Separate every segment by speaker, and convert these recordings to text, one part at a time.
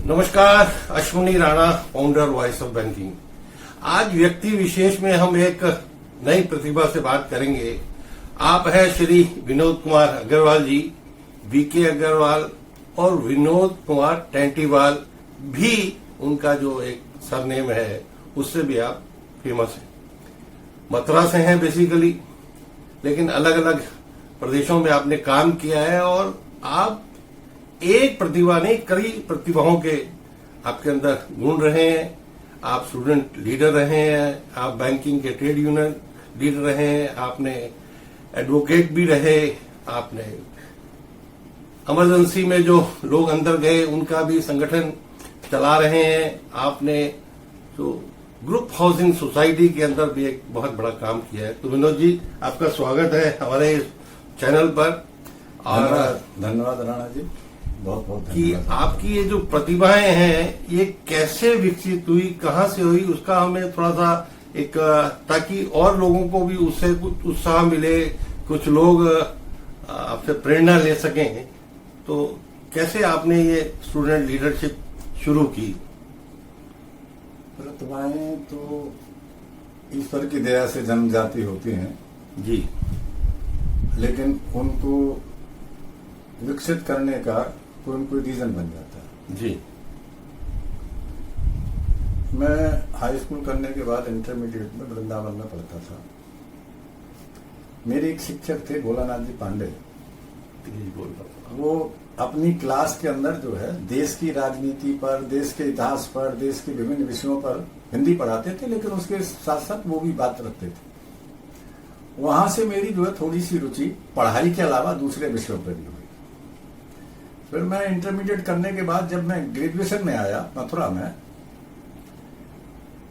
Speaker 1: नमस्कार, Ashwini Rana, founder voice of banking. आज व्यक्ति विशेष में हम एक नई प्रतिभा से बात करेंगे। आप हैं श्री विनोद कुमार अग्रवाल जी, वीके अग्रवाल और विनोद कुमार टेंटीवाल भी उनका जो एक सरनेम है उससे भी आप फेमस हैं। मथुरा से हैं बेसिकली, लेकिन अलग अलग प्रदेशों में आपने काम किया है और आप एक प्रतिभा नहीं, कई प्रतिभाओं के आपके अंदर गुण रहे हैं। आप स्टूडेंट लीडर रहे हैं, आप बैंकिंग के ट्रेड यूनियन लीडर रहे हैं, आपने एडवोकेट भी रहे, आपने इमरजेंसी में जो लोग अंदर गए उनका भी संगठन चला रहे हैं, आपने जो ग्रुप हाउसिंग सोसाइटी के अंदर भी एक बहुत बड़ा काम किया है। तो विनोद जी, आपका स्वागत है हमारे चैनल पर।
Speaker 2: और धन्यवाद राणा जी, बहुत बहुत
Speaker 1: कि आपकी ये जो प्रतिभाएं हैं ये कैसे विकसित हुई, कहाँ से हुई, उसका हमें थोड़ा सा एक, ताकि और लोगों को भी उससे कुछ उत्साह मिले, कुछ लोग आपसे प्रेरणा ले सकें। तो कैसे आपने ये स्टूडेंट लीडरशिप शुरू की?
Speaker 2: प्रतिभाएं तो ईश्वर की दया से जन्म जाती होती हैं
Speaker 1: जी, लेकिन
Speaker 2: उनको विकसित करने का कोई न कोई रीजन बन जाता है।
Speaker 1: जी,
Speaker 2: मैं हाई स्कूल करने के बाद इंटरमीडिएट में वृंदावन में पढ़ता था। मेरे एक शिक्षक थे भोलानाथ जी पांडे। वो अपनी क्लास के अंदर जो है देश की राजनीति पर, देश के इतिहास पर, देश के विभिन्न विषयों पर हिंदी पढ़ाते थे, लेकिन उसके साथ साथ वो भी बात रखते थे। वहां से मेरी जो है थोड़ी सी रुचि पढ़ाई के अलावा दूसरे विषयों पर भी हुई। फिर मैं इंटरमीडिएट करने के बाद जब मैं ग्रेजुएशन में आया मथुरा में,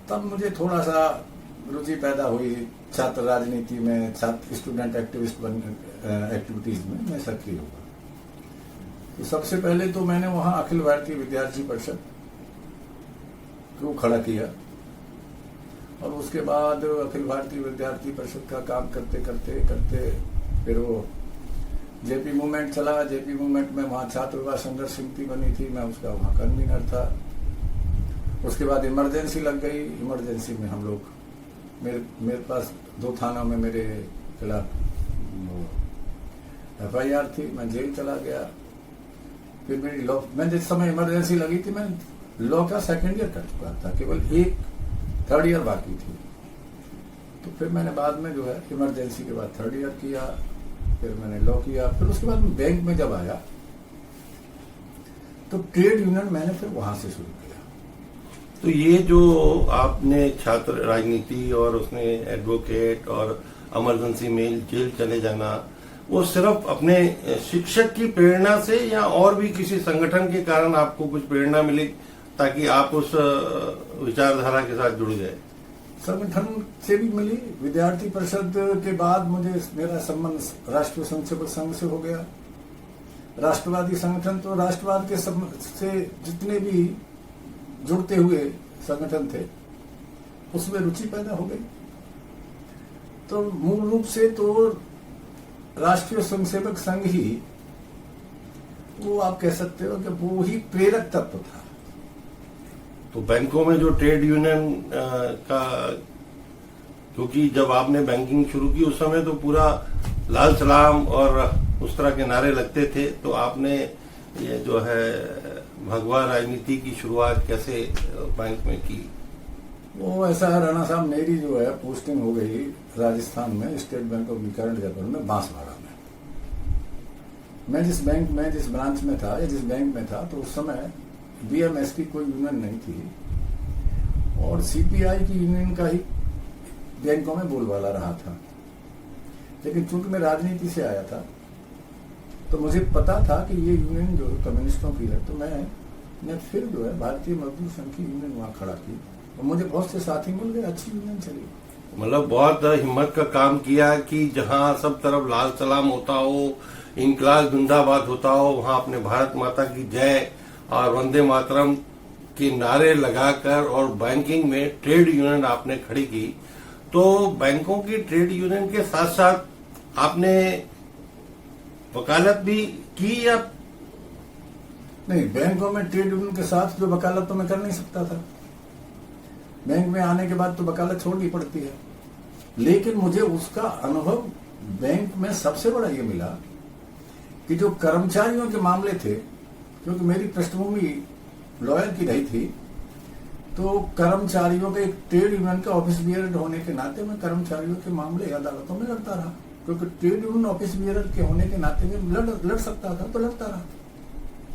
Speaker 2: तब मुझे थोड़ा सा रुचि पैदा हुई छात्र राजनीति में, छात्र स्टूडेंट एक्टिविटीज में मैं सक्रिय हुआ। तो सबसे पहले तो मैंने वहां अखिल भारतीय विद्यार्थी परिषद को खड़ा किया और उसके बाद अखिल भारतीय विद्यार्थी परिषद का काम करते करते करते फिर वो जेपी मूवमेंट चला। जेपी मूवमेंट में वहां छात्र विकास संघर्ष समिति बनी थी, मैं उसका वहां कन्वीनर था। उसके बाद इमरजेंसी लग गई। इमरजेंसी में हम लोग, मेरे पास 2 थानों में मेरे खिलाफ FIR थी, मैं जेल चला गया। फिर मेरी लॉ, मैं जिस समय इमरजेंसी लगी थी मैं लॉ का 2nd ईयर कर चुका था, केवल एक 3rd ईयर बाकी थी। तो फिर मैंने बाद में जो है इमरजेंसी के बाद 3rd ईयर किया, फिर मैंने लॉ किया। फिर उसके बाद बैंक में जब आया तो ट्रेड यूनियन मैंने फिर वहां से शुरू किया।
Speaker 1: तो ये जो आपने छात्र राजनीति और उसने एडवोकेट और इमरजेंसी में जेल चले जाना, वो सिर्फ अपने शिक्षक की प्रेरणा से या और भी किसी संगठन के कारण आपको कुछ प्रेरणा मिली ताकि आप उस विचारधारा के साथ जुड़ गए?
Speaker 2: संगठन से भी मिली। विद्यार्थी परिषद के बाद मुझे मेरा संबंध राष्ट्रीय स्वयंसेवक संघ से हो गया। राष्ट्रवादी संगठन तो राष्ट्रवाद के से जितने भी जुड़ते हुए संगठन थे उसमें रुचि पैदा हो गई। तो मूल रूप से तो राष्ट्रीय स्वयंसेवक संघ ही, वो आप कह सकते हो कि वो ही प्रेरक तत्व था।
Speaker 1: तो बैंकों में जो ट्रेड यूनियन का, क्योंकि जब आपने बैंकिंग शुरू की उस समय तो पूरा लाल सलाम और उस तरह के नारे लगते थे, तो आपने ये जो है भगवा राजनीति की शुरुआत कैसे बैंक में की?
Speaker 2: वो ऐसा है राणा साहब, मेरी जो है पोस्टिंग हो गई राजस्थान में state bank of Bikaner Jaipur में बांसवाड़ा में। मैं जिस ब्रांच में था या जिस बैंक में था, तो उस समय BMS की कोई यूनियन नहीं थी और CPI की यूनियन का ही बैंकों में बोलबाला रहा था। लेकिन चूंकि मैं राजनीति से आया था तो मुझे पता था कि ये यूनियन जो कम्युनिस्टों की है, तो मैंने फिर जो है भारतीय मजदूर संघ की यूनियन वहां खड़ा की और मुझे बहुत से साथी मिल गए, अच्छी यूनियन चली।
Speaker 1: मतलब बहुत हिम्मत का काम किया कि जहां सब तरफ लाल सलाम होता हो, इनकलाब जिंदाबाद होता हो, वहां अपने भारत माता की जय और वंदे मातरम के नारे लगाकर और बैंकिंग में ट्रेड यूनियन आपने खड़ी की। तो बैंकों की ट्रेड यूनियन के साथ साथ आपने वकालत भी की या
Speaker 2: नहीं, बैंकों में ट्रेड यूनियन के साथ जो वकालत तो मैं कर नहीं सकता था। बैंक में आने के बाद तो वकालत छोड़नी पड़ती है, लेकिन मुझे उसका अनुभव बैंक में सबसे बड़ा ये मिला कि जो कर्मचारियों के मामले थे, क्योंकि मेरी पृष्ठभूमि लॉयर की रही थी, तो कर्मचारियों के एक ट्रेड यूनियन का ऑफिस बियर होने के नाते मैं कर्मचारियों के मामले अदालतों में लड़ता रहा, क्योंकि ट्रेड यूनियन ऑफिस बियर के होने के नाते में लड़ सकता था तो लड़ता रहा।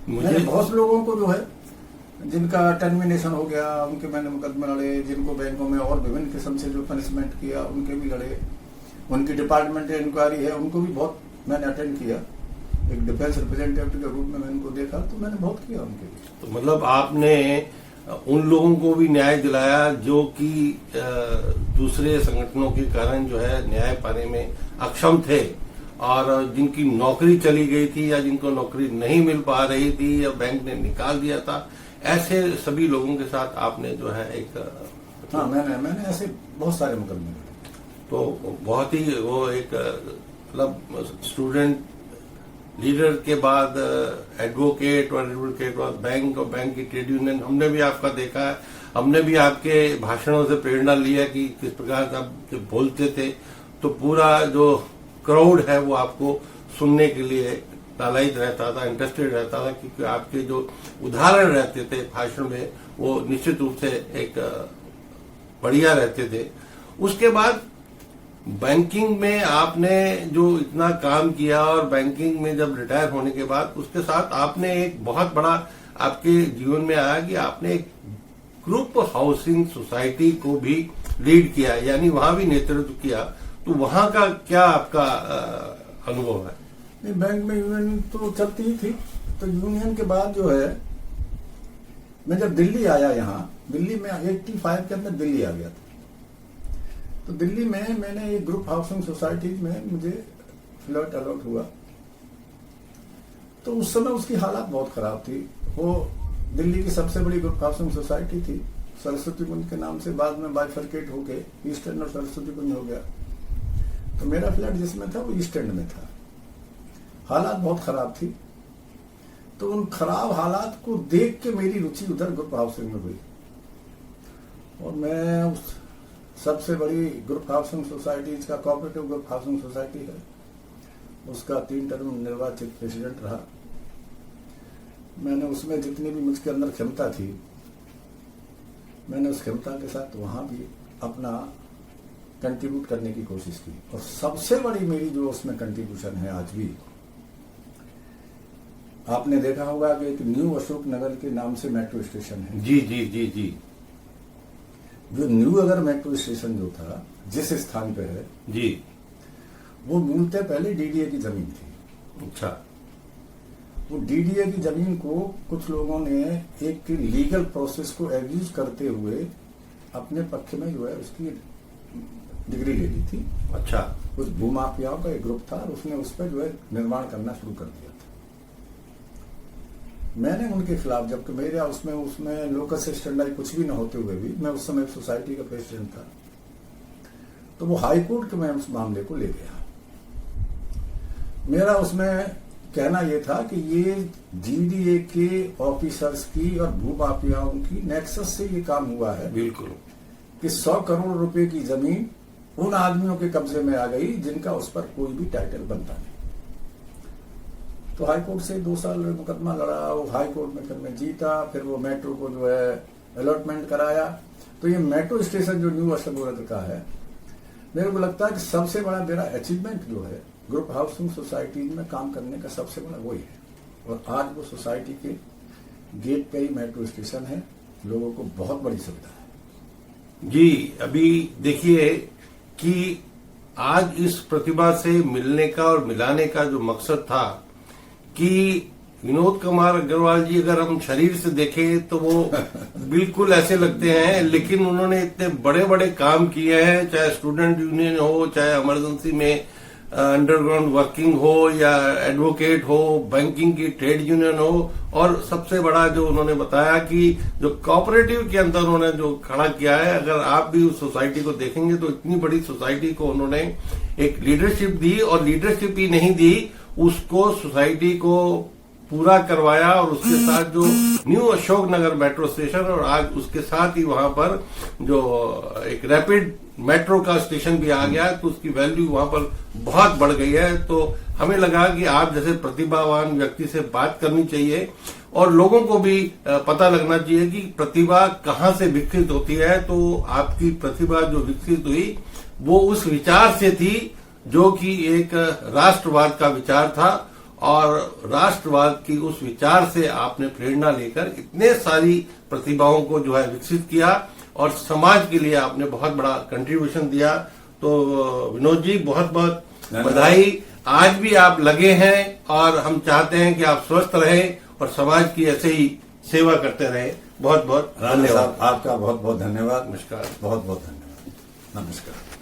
Speaker 2: मैंने बहुत लोगों को जो है जिनका टर्मिनेशन हो गया उनके मैंने मुकदमे लड़े, जिनको बैंकों में और विभिन्न किस्म से जो पनिशमेंट किया उनके भी लड़े, उनकी डिपार्टमेंटल इंक्वायरी है उनको भी बहुत मैंने अटेंड किया। एक डिफेंस रिप्रेजेंटेटिव के रूप में मैंने उनको देखा, तो मैंने बहुत किया उनके लिए।
Speaker 1: तो मतलब आपने उन लोगों को भी न्याय दिलाया जो कि दूसरे संगठनों के कारण जो है न्याय पाने में अक्षम थे, और जिनकी नौकरी चली गई थी या जिनको नौकरी नहीं मिल पा रही थी या बैंक ने निकाल दिया था, ऐसे सभी लोगों के साथ आपने जो है एक
Speaker 2: हाँ, मैंने ऐसे बहुत सारे मुकदमे लड़े।
Speaker 1: तो बहुत ही वो एक मतलब स्टूडेंट लीडर के बाद एडवोकेट और एडवोकेट बाद बैंक और बैंक की ट्रेड यूनियन, हमने भी आपका देखा है, हमने भी आपके भाषणों से प्रेरणा लिया कि किस प्रकार से आप जब बोलते थे तो पूरा जो क्राउड है वो आपको सुनने के लिए लालायित रहता था, इंटरेस्टेड रहता था, क्योंकि आपके जो उदाहरण रहते थे भाषण में वो निश्चित रूप से एक बढ़िया रहते थे। उसके बाद बैंकिंग में आपने जो इतना काम किया और बैंकिंग में जब रिटायर होने के बाद उसके साथ आपने एक बहुत बड़ा आपके जीवन में आया कि आपने एक ग्रुप हाउसिंग सोसाइटी को भी लीड किया, यानी वहां भी नेतृत्व किया। तो वहां का क्या आपका अनुभव है?
Speaker 2: नहीं, बैंक में यूनियन तो चलती ही थी, तो यूनियन के बाद जो है मैं जब दिल्ली आया, यहाँ दिल्ली में 85 के अंदर दिल्ली आ गया था, तो दिल्ली में मैंने एक ग्रुप हाउसिंग सोसाइटी में मुझे फ्लैट अलॉट हुआ। तो उस समय उसकी हालात बहुत खराब थी। वो दिल्ली की सबसे बड़ी ग्रुप हाउसिंग सोसाइटी थी, सरस्वती कुंज के नाम से, बाद में बाइफरकेट होके ईस्ट एंड और सरस्वती कुंज हो गया। तो मेरा फ्लैट जिसमें था वो ईस्ट एंड में था। हालात बहुत खराब थी, तो उन खराब हालात को देख के मेरी रुचि उधर ग्रुप हाउसिंग में हुई, और मैं उस सबसे बड़ी ग्रुप हाउसिंग सोसाइटी, इसका कोऑपरेटिव ग्रुप हाउसिंग सोसाइटी है, उसका 3 टर्म निर्वाचित प्रेसिडेंट रहा। मैंने उसमें जितनी भी मुझके अंदर क्षमता थी, मैंने उस क्षमता के साथ वहां भी अपना कंट्रीब्यूट करने की कोशिश की। और सबसे बड़ी मेरी जो उसमें कंट्रीब्यूशन है आज भी, आपने देखा होगा कि एक न्यू अशोक नगर के नाम से मेट्रो स्टेशन है।
Speaker 1: जी जी जी जी।
Speaker 2: जो न्यू अगर मेट्रो स्टेशन जो था जिस स्थान पे है
Speaker 1: जी,
Speaker 2: वो मूलतः पहले डीडीए की जमीन थी।
Speaker 1: अच्छा।
Speaker 2: वो डीडीए की जमीन को कुछ लोगों ने एक लीगल प्रोसेस को एब्यूज करते हुए अपने पक्ष में जो है उसकी डिग्री ले ली थी।
Speaker 1: अच्छा।
Speaker 2: उस भूमाफियाओं का एक ग्रुप था और उसने उस पर जो है निर्माण करना शुरू कर दिया था। मैंने उनके खिलाफ, जबकि मेरे उसमें लोकस स्टैंडर्ड कुछ भी न होते हुए भी, मैं उस समय सोसाइटी का प्रेसिडेंट था, तो वो हाई कोर्ट के मैं उस मामले को ले गया। मेरा उसमें कहना यह था कि ये डीडीए के ऑफिसर्स की और भूमाफियाओं की नेक्सस से ये काम हुआ है।
Speaker 1: बिल्कुल।
Speaker 2: कि 100 करोड़ रुपए की जमीन उन आदमियों के कब्जे में आ गई जिनका उस पर कोई भी टाइटल बनता नहीं। तो हाई कोर्ट से 2 साल मुकदमा लड़ा, वो हाई कोर्ट में फिर मैं जीता, फिर वो मेट्रो को जो है अलॉटमेंट कराया। तो ये मेट्रो स्टेशन जो न्यू अशोक का है, मेरे को लगता है कि सबसे बड़ा मेरा अचीवमेंट जो है ग्रुप हाउसिंग सोसाइटी में काम करने का सबसे बड़ा वही है। और आज वो सोसाइटी के गेट पे ही मेट्रो स्टेशन है, लोगों को बहुत बड़ी सुविधा है।
Speaker 1: जी, अभी देखिए कि आज इस प्रतिभा से मिलने का और मिलाने का जो मकसद था कि विनोद कुमार अग्रवाल जी अगर हम शरीर से देखें तो वो बिल्कुल ऐसे लगते हैं, लेकिन उन्होंने इतने बड़े बड़े काम किए हैं, चाहे स्टूडेंट यूनियन हो, चाहे इमरजेंसी में अंडरग्राउंड वर्किंग हो, या एडवोकेट हो, बैंकिंग की ट्रेड यूनियन हो, और सबसे बड़ा जो उन्होंने बताया कि जो कोऑपरेटिव के अंदर उन्होंने जो खड़ा किया है, अगर आप भी उस सोसाइटी को देखेंगे तो इतनी बड़ी सोसाइटी को उन्होंने एक लीडरशिप दी, और लीडरशिप ही नहीं दी, उसको सोसाइटी को पूरा करवाया और उसके साथ जो new Ashok Nagar metro station और आज उसके साथ ही वहां पर जो एक रैपिड मेट्रो का स्टेशन भी आ गया, तो उसकी वैल्यू वहां पर बहुत बढ़ गई है। तो हमें लगा कि आप जैसे प्रतिभावान व्यक्ति से बात करनी चाहिए और लोगों को भी पता लगना चाहिए कि प्रतिभा कहाँ से विकसित होती है। तो आपकी प्रतिभा जो विकसित हुई वो उस विचार से थी जो कि एक राष्ट्रवाद का विचार था, और राष्ट्रवाद की उस विचार से आपने प्रेरणा लेकर इतने सारी प्रतिभाओं को जो है विकसित किया और समाज के लिए आपने बहुत बड़ा कंट्रीब्यूशन दिया। तो विनोद जी बहुत बहुत बधाई। आज भी आप लगे हैं और हम चाहते हैं कि आप स्वस्थ रहें और समाज की ऐसे ही सेवा करते रहें। बहुत बहुत
Speaker 2: राणा
Speaker 1: धन्यवाद।
Speaker 2: साहब आपका बहुत बहुत धन्यवाद।
Speaker 1: नमस्कार।
Speaker 2: बहुत बहुत धन्यवाद। नमस्कार।